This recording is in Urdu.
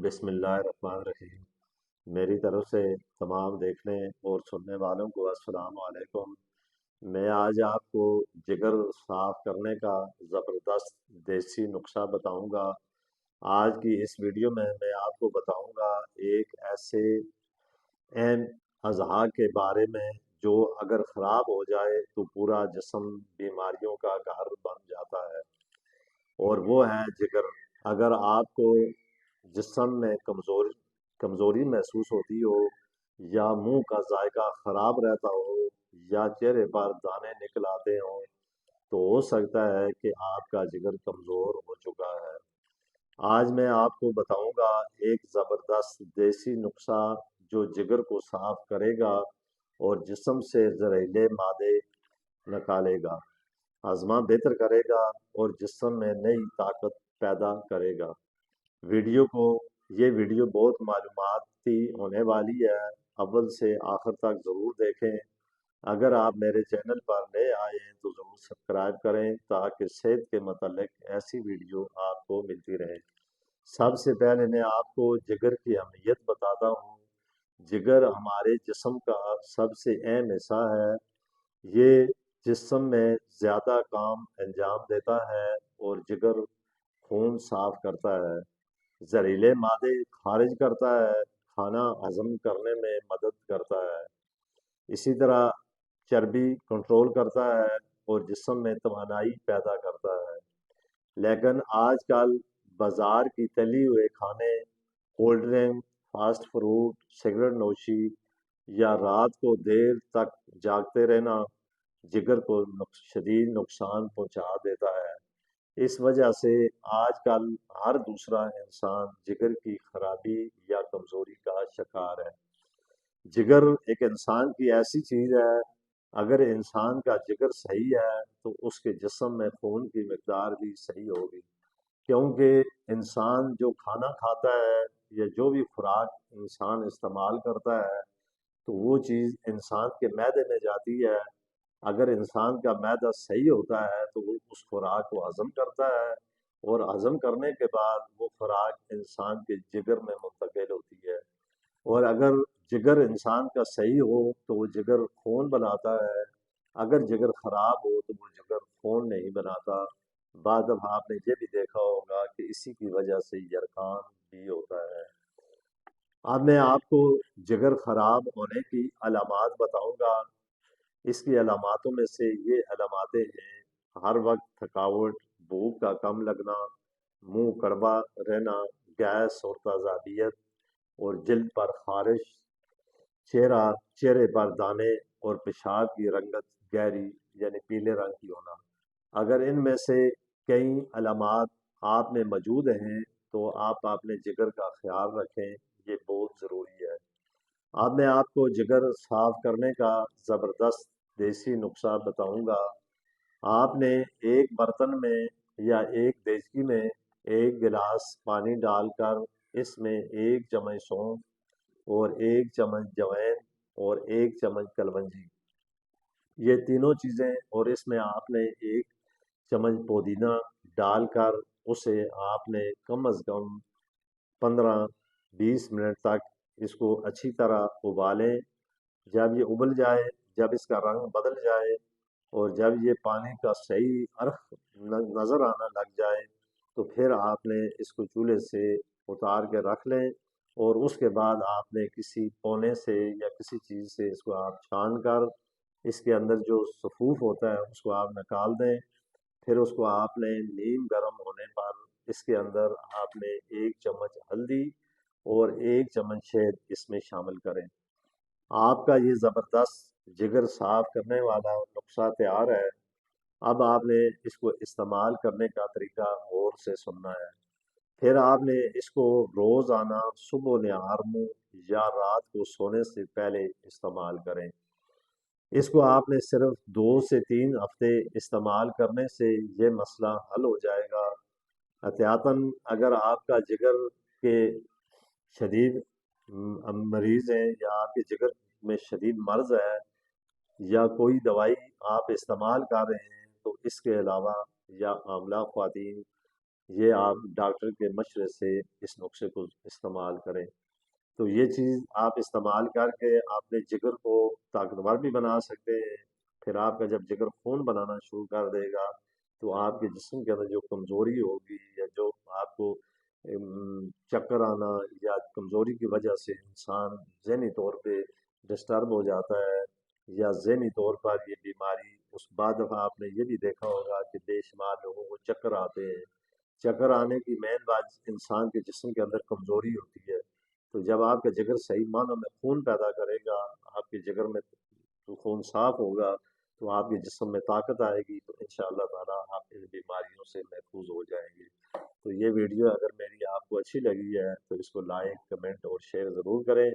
بسم اللہ الرحمن الرحیم۔ میری طرف سے تمام دیکھنے اور سننے والوں کو السلام علیکم۔ میں آج آپ کو جگر صاف کرنے کا زبردست دیسی نسخہ بتاؤں گا۔ آج کی اس ویڈیو میں آپ کو بتاؤں گا ایک ایسے اہم اعضاء کے بارے میں جو اگر خراب ہو جائے تو پورا جسم بیماریوں کا گھر بن جاتا ہے، اور وہ ہے جگر۔ اگر آپ کو جسم میں کمزوری محسوس ہوتی ہو، یا منہ کا ذائقہ خراب رہتا ہو، یا چہرے پر دانے نکل آتے ہوں، تو ہو سکتا ہے کہ آپ کا جگر کمزور ہو چکا ہے۔ آج میں آپ کو بتاؤں گا ایک زبردست دیسی نسخہ جو جگر کو صاف کرے گا اور جسم سے زہریلے مادے نکالے گا، ہاضمہ بہتر کرے گا اور جسم میں نئی طاقت پیدا کرے گا۔ یہ ویڈیو بہت معلوماتی ہونے والی ہے، اول سے آخر تک ضرور دیکھیں۔ اگر آپ میرے چینل پر نئے آئے ہیں تو ضرور سبسکرائب کریں تاکہ صحت کے متعلق ایسی ویڈیو آپ کو ملتی رہے۔ سب سے پہلے میں آپ کو جگر کی اہمیت بتاتا ہوں۔ جگر ہمارے جسم کا سب سے اہم حصہ ہے۔ یہ جسم میں زیادہ کام انجام دیتا ہے، اور جگر خون صاف کرتا ہے، زہریلے مادے خارج کرتا ہے، کھانا ہضم کرنے میں مدد کرتا ہے، اسی طرح چربی کنٹرول کرتا ہے اور جسم میں توانائی پیدا کرتا ہے۔ لیکن آج کل بازار کی تلی ہوئے کھانے، cold drink, fast food, cigarette نوشی یا رات کو دیر تک جاگتے رہنا جگر کو شدید نقصان پہنچا دیتا ہے۔ اس وجہ سے آج کل ہر دوسرا انسان جگر کی خرابی یا کمزوری کا شکار ہے۔ جگر ایک انسان کی ایسی چیز ہے، اگر انسان کا جگر صحیح ہے تو اس کے جسم میں خون کی مقدار بھی صحیح ہوگی، کیونکہ انسان جو کھانا کھاتا ہے یا جو بھی خوراک انسان استعمال کرتا ہے تو وہ چیز انسان کے معدے میں جاتی ہے۔ اگر انسان کا معدہ صحیح ہوتا ہے تو وہ اس خوراک کو ہضم کرتا ہے، اور ہضم کرنے کے بعد وہ خوراک انسان کے جگر میں منتقل ہوتی ہے۔ اور اگر جگر انسان کا صحیح ہو تو وہ جگر خون بناتا ہے، اگر جگر خراب ہو تو وہ جگر خون نہیں بناتا۔ بعد اب آپ نے یہ بھی دیکھا ہوگا کہ اسی کی وجہ سے یرقان بھی ہوتا ہے۔ اب میں آپ کو جگر خراب ہونے کی علامات بتاؤں گا۔ اس کی علاماتوں میں سے یہ علاماتیں ہیں: ہر وقت تھکاوٹ، بھوک کا کم لگنا، منہ کڑوا رہنا، گیس اور تیزابیت اور جلد پر خارش، چہرے پر دانے اور پیشاب کی رنگت گہری یعنی پیلے رنگ کی ہونا۔ اگر ان میں سے کئی علامات آپ میں موجود ہیں تو آپ اپنے جگر کا خیال رکھیں، یہ بہت ضروری ہے۔ اب میں آپ کو جگر صاف کرنے کا زبردست دیسی نسخہ بتاؤں گا۔ آپ نے ایک برتن میں یا ایک دیگچی میں ایک گلاس پانی ڈال کر اس میں ایک چمچ سونف اور ایک چمچ جوائن اور ایک چمچ کلونجی، یہ تینوں چیزیں، اور اس میں آپ نے ایک چمچ پودینہ ڈال کر اسے آپ نے کم از کم 15-20 منٹ تک اس کو اچھی طرح ابالیں۔ جب یہ ابل جائے، جب اس کا رنگ بدل جائے اور جب یہ پانی کا صحیح عرق نظر آنا لگ جائے تو پھر آپ نے اس کو چولہے سے اتار کے رکھ لیں، اور اس کے بعد آپ نے کسی کونے سے یا کسی چیز سے اس کو آپ چھان کر اس کے اندر جو سفوف ہوتا ہے اس کو آپ نکال دیں۔ پھر اس کو آپ نے نیم گرم ہونے پر اس کے اندر آپ نے ایک چمچ ہلدی اور ایک چمچ شہد اس میں شامل کریں۔ آپ کا یہ زبردست جگر صاف کرنے والا نسخہ تیار ہے۔ اب آپ نے اس کو استعمال کرنے کا طریقہ غور سے سننا ہے۔ پھر آپ نے اس کو روزانہ صبح و نہار منہ یا رات کو سونے سے پہلے استعمال کریں۔ اس کو آپ نے صرف 2 سے 3 ہفتے استعمال کرنے سے یہ مسئلہ حل ہو جائے گا۔ احتیاطاً اگر آپ کا جگر کے شدید مریض ہیں یا آپ کے جگر میں شدید مرض ہے یا کوئی دوائی آپ استعمال کر رہے ہیں تو اس کے علاوہ، یا حاملہ خواتین یہ آپ ڈاکٹر کے مشورے سے اس نسخے کو استعمال کریں۔ تو یہ چیز آپ استعمال کر کے اپنے جگر کو طاقتور بھی بنا سکتے ہیں۔ پھر آپ کا جب جگر خون بنانا شروع کر دے گا تو آپ کے جسم کے اندر جو کمزوری ہوگی یا جو آپ کو چکر آنا یا کمزوری کی وجہ سے انسان ذہنی طور پہ ڈسٹرب ہو جاتا ہے یا ذہنی طور پر یہ بیماری، اس بعد دفعہ آپ نے یہ بھی دیکھا ہوگا کہ بے شمار لوگوں کو چکر آتے ہیں۔ چکر آنے کی مین بات انسان کے جسم کے اندر کمزوری ہوتی ہے۔ تو جب آپ کا جگر صحیح معنوں میں خون پیدا کرے گا، آپ کے جگر میں خون صاف ہوگا، تو آپ کے جسم میں طاقت آئے گی، تو انشاءاللہ تعالیٰ آپ ان بیماریوں سے محفوظ ہو جائیں گے۔ تو یہ ویڈیو اگر میری آپ کو اچھی لگی ہے تو اس کو لائک، کمنٹ اور شیئر ضرور کریں۔